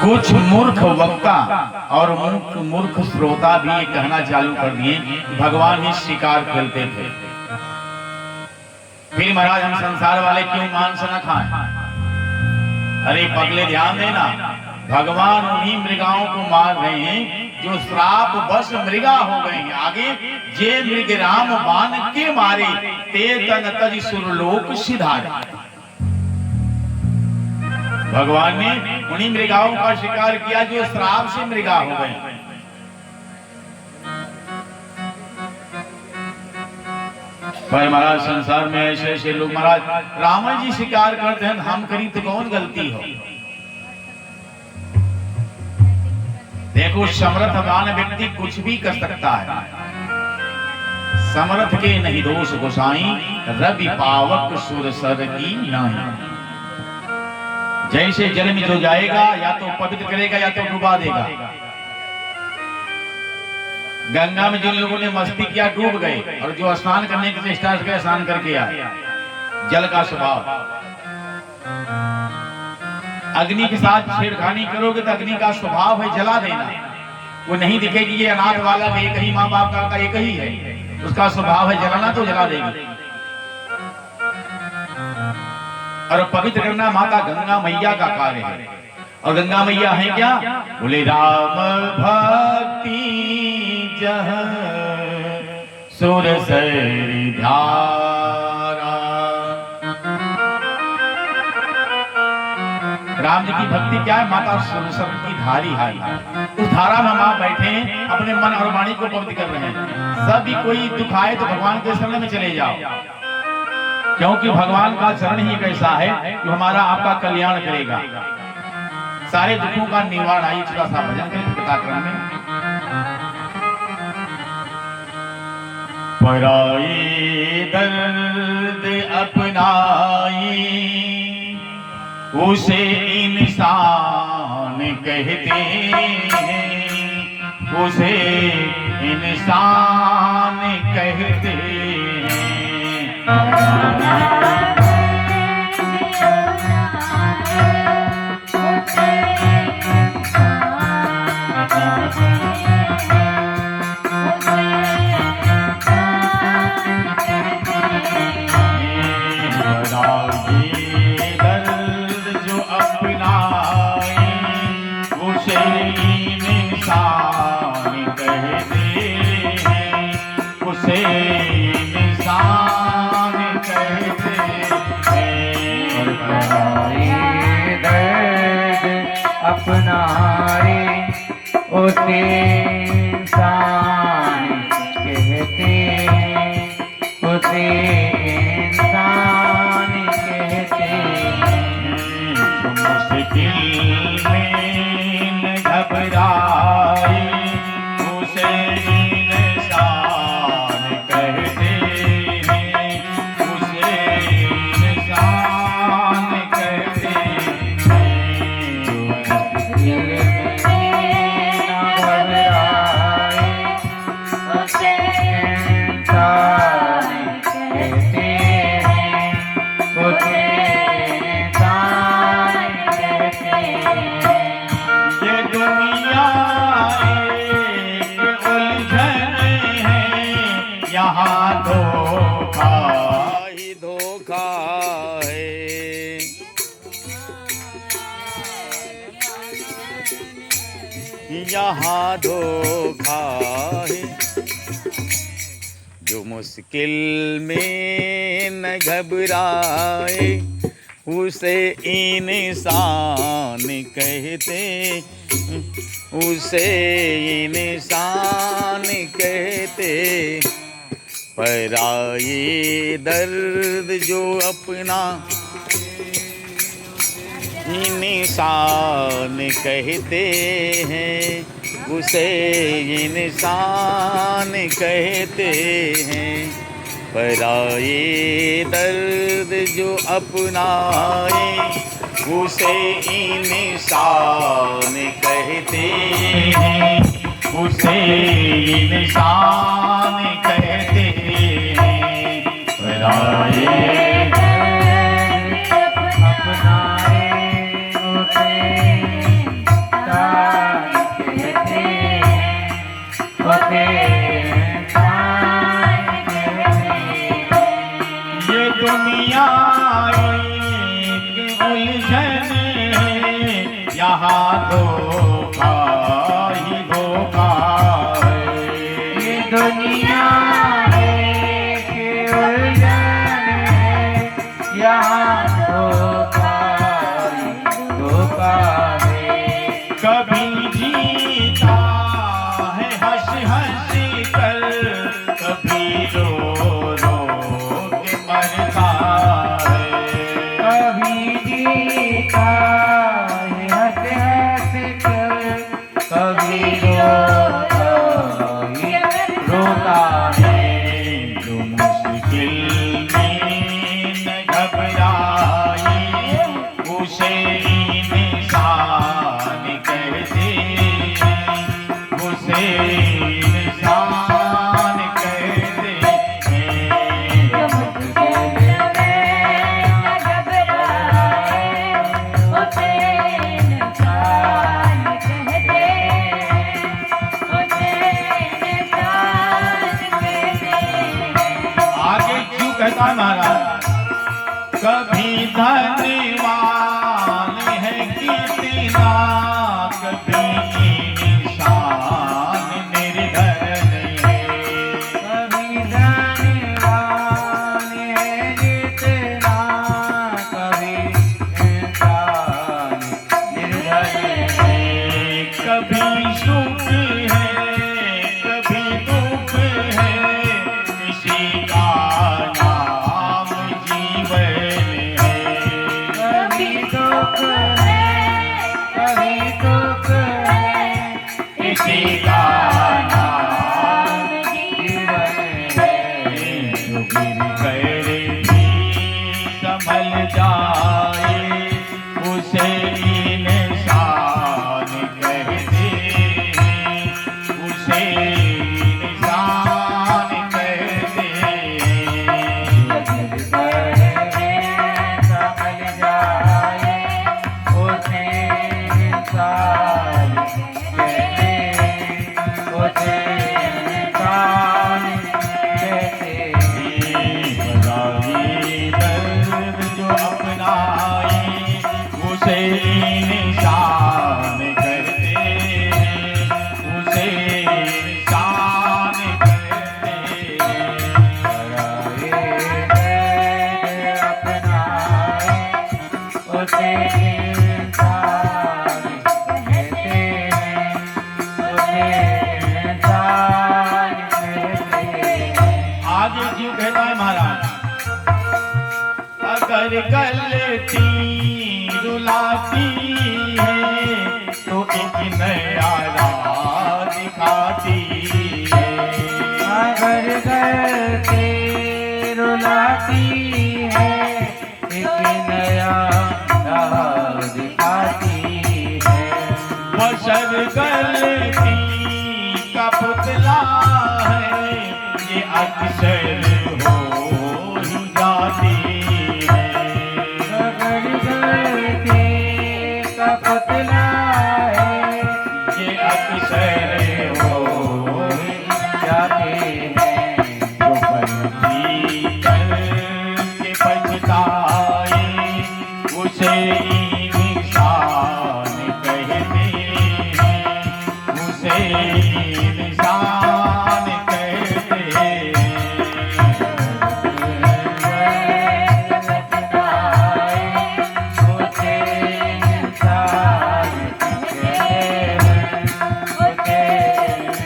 कुछ मूर्ख वक्ता और मूर्ख श्रोता भी ये कहना चालू कर दिए भगवान ही शिकार खेलते थे। फिर महाराज हम संसार वाले क्यों मांस न खाएं? अरे पगले ध्यान देना, भगवान उन्हीं मृगाओं को मार रहे हैं जो श्राप बस मृगा हो गए हैं। आगे जे मृग राम बाण के मारे ते तन तज सुरलोक सिधारे। भगवान ने उन्हीं मृगाओं का शिकार किया जो श्राप से मृगा हो गए। पर महाराज संसार में ऐसे ऐसे लोग, महाराज रावण जी शिकार करते हैं, हम करी तो कौन गलती हो? देखो समर्थवान व्यक्ति कुछ भी कर सकता है, समर्थ के नहीं दोष गोसाई, रवि पावक सुर सर की नहीं। जैसे जल में जो जाएगा या तो पवित्र करेगा या तो डुबा देगा। गंगा में जिन लोगों ने मस्ती किया डूब गए, और जो स्नान करने के लिए स्टार्ट किया स्नान करके आए। जल का स्वभाव, अग्नि के साथ छेड़खानी करोगे तो अग्नि का स्वभाव है जला देना। वो नहीं दिखेगी ये अनाथ वाला एक ही माँ बाप का एक ही है, उसका स्वभाव है जलाना, तो जला देगी। और पवित्र करना माता गंगा मैया का कार्य है। और गंगा मैया है क्या? बोले राम भक्ति जह सुर सर धारा। राम जी की भक्ति क्या है? माता सुर की धारी है। उस धारा में हम बैठे हैं, अपने मन और वाणी को पवित्र कर रहे हैं। सभी कोई दुख आए तो भगवान के शरण में चले जाओ, क्योंकि भगवान का चरण ही एक ऐसा है जो हमारा आपका कल्याण करेगा, सारे दुखों का निवारण। आई थोड़ा सा भजन करें कथाक्रम में। पराई दर्द अपनाई उसे इंसान कहते हैं, उसे इंसान कहते हैं। अपनाए उसे इंसान कहते हैं, उसे इंसान कहते हैं। मुश्किल में न घबराए उसे इंसान कहते हैं, उसे इंसान कहते यहाँ धोखा है। जो मुश्किल में न घबराए उसे इंसान कहते, उसे इंसान कहते। पराये दर्द जो अपना इंसान कहते हैं, उसे इंसान कहते हैं। पराये दर्द जो अपनाए उसे इंसान कहते हैं, उसे इंसान कहते हैं। पराये अपनाए उलझन है, यहाँ धोखा ही धोखा है। ये दुनिया है कि उलझन है, यहाँ धोखा ही धोखा है। कभी जीता है हंस हंस कर, कभी रो रो के मरता है। कभी जीता है हंस हंस कर, कभी रोता है। जो मुश्किल में न घबराए, उसे इंसान कहते, उसे इंसान कहते हैं। जो मुश्किल में न घबराए, उसे इंसान कहते, उसे इंसान कहते हैं। आगे क्यों कहता है महाराज? कभी धनवान है कितना, कभी इंसान निर्धन है। कभी धनवान है जितना, कभी इंसान निर्धन है। कभी सुख है, कभी दुख है, किसी का नाम जीवन है। कभी दुख है, कभी दुख है, किसी का नाम जीवन है। जो गिर कर भी संभल जाए, उसे इंसान कहते हैं, उसे इंसान कहते हैं। संभल जाए, उसे इंसान कहते हैं, उसे इंसान कहते हैं। बदाई दर्द जो अपनाए, उसे इंसान कहते हैं, उसे इंसान कहते हैं। उसे इंसान कहते हैं, उसे इंसान कहते हैं। आगे क्यों कहता है महाराज? अगर गलती रुलाती है, तो एक नया राह दिखाती है। अगर गलती रुलाती है, एक नया राह दिखाती है। बशर गलती का पुतला है, ये अक्सर हो ही जाती है। अगर गलती का पुतला है, ये अक्सर हो ही जाते हैं। जो गलती करके पछताए, उसे इंसान कहते हैं, उसे इंसान कहते हैं। उसे इंसान कहते हैं, उसे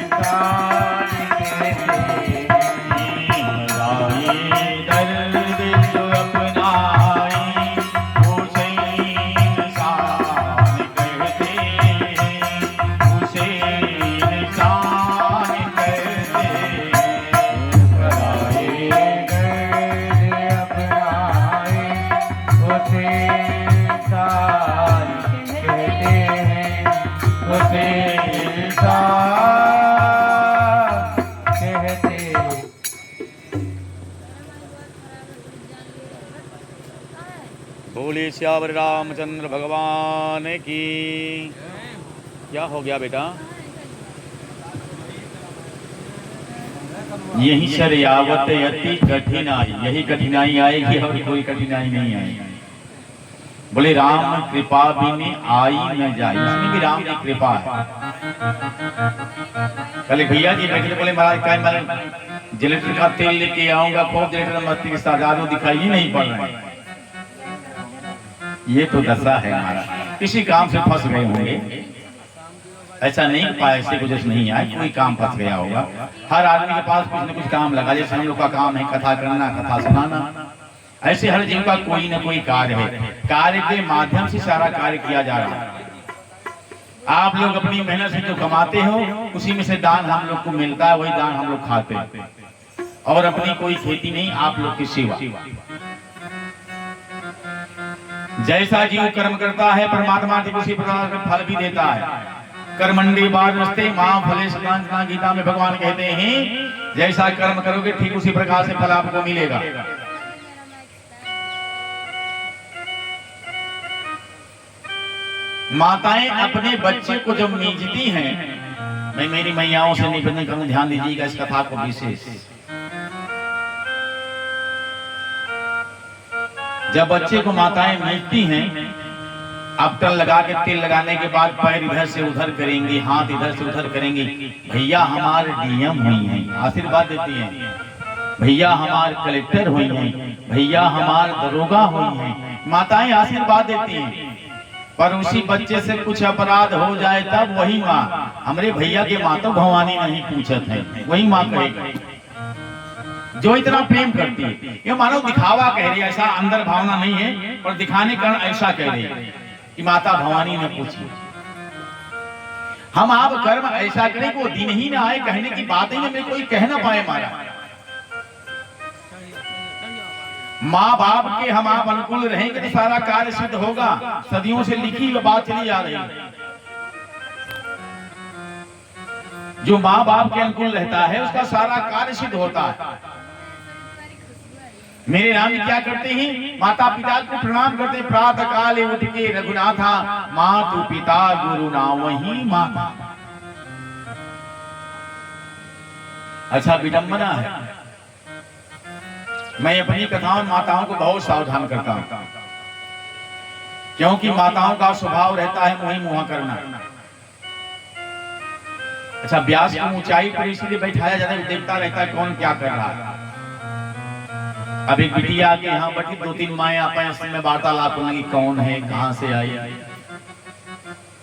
इंसान कहते हैं। दर्द जो अपनाए, उसे इंसान कहते हैं, उसे इंसान कहते हैं। बड़ाए गर्द अपनाए, उसे इंसान कहते हैं, उसे इंसान कहते हैं। बोले श्यावर रामचंद्र भगवान की। क्या हो गया बेटा? यही शर्यावत अति कठिनाई, यही कठिनाई आएगी और कोई कठिनाई नहीं आएगी। बोले राम कृपा बिन आई न जाई, इसमें भी राम की कृपा है। कल भैया जी बैठे बोले महाराज क्या मैं जनरेटर का तेल लेके आऊंगा, खूब जनरेटर मस्ती के साथ आदमी दिखाई ही नहीं पड़ रहा है। ये तो दशा है हमारा, किसी काम से फंस गए होंगे। ऐसा नहीं पाया, ऐसे कुछ नहीं आए, कोई काम फंस गया होगा। हर आदमी के पास कुछ न कुछ काम लगा, जैसे हम लोग का काम है कथा करना, कथा सुनाना, ऐसे हर जीव का कोई न कोई कार्य है। कार्य के माध्यम से सारा कार्य किया जा रहा है। आप लोग अपनी मेहनत से जो कमाते हो उसी में से दान हम लोग को मिलता है, वही दान हम लोग खाते हैं। और अपनी कोई खेती नहीं, आप लोग की सेवा। जैसा जीव कर्म करता है परमात्मा ठीक उसी प्रकार का फल भी देता है। कर्मंडी बारस्ते मां फले सदांजना, गीता में भगवान कहते हैं जैसा कर्म करोगे ठीक उसी प्रकार से फल आपको मिलेगा। माताएं अपने बच्चे को जब मीजती हैं, मैं मेरी मैयाओं से निवेदन करूं, ध्यान दीजिएगा इस कथा को विशेष। जब बच्चे को माताएं मीजती हैं, अबटन लगा के तेल लगाने के बाद पैर इधर से उधर करेंगी, हाथ इधर से उधर करेंगी। भैया हमारे डीएम हुई हैं, आशीर्वाद देती हैं। भैया हमारे कलेक्टर हुई हैं, भैया हमारे दरोगा हुई हैं। माताएं आशीर्वाद देती हैं। पर उसी बच्चे से कुछ अपराध हो जाए तब वही माँ, हमारे भैया के माँ तो भवानी नहीं पूछत है, वही माँ कहेगी जो इतना प्रेम करती है। ये मानो दिखावा कह रही है, ऐसा अंदर भावना नहीं है, पर दिखाने का ऐसा कह रही है कि माता भवानी ने पूछी। हम आप कर्म ऐसा करें कि वो दिन ही ना आए कहने की बात ही हमें कोई कह ना पाए। मारा माँ बाप के हम आप अनुकूल रहेंगे तो सारा कार्य सिद्ध होगा। सदियों से लिखी हुई बात चली आ रही है। जो माँ बाप के अनुकूल रहता है उसका सारा कार्य सिद्ध होता है। मेरे राम जी क्या करते हैं, माता पिता को प्रणाम करते, प्रातः काल उठ के रघुनाथा मातु पिता गुरु ना वही माता। अच्छा विडंबना है, मैं अपनी कथाओं में माताओं को बहुत सावधान करता हूं, क्योंकि माताओं का स्वभाव रहता है मुंह मुहा करना। अच्छा व्यास को ऊंचाई पर इसलिए बैठाया जाता है, देखता रहता है कौन क्या कर रहा है। अब एक बिटिया के यहाँ बैठी, 2-3 माएं आपस में वार्तालाप होंगी, कौन है, कहां से आई।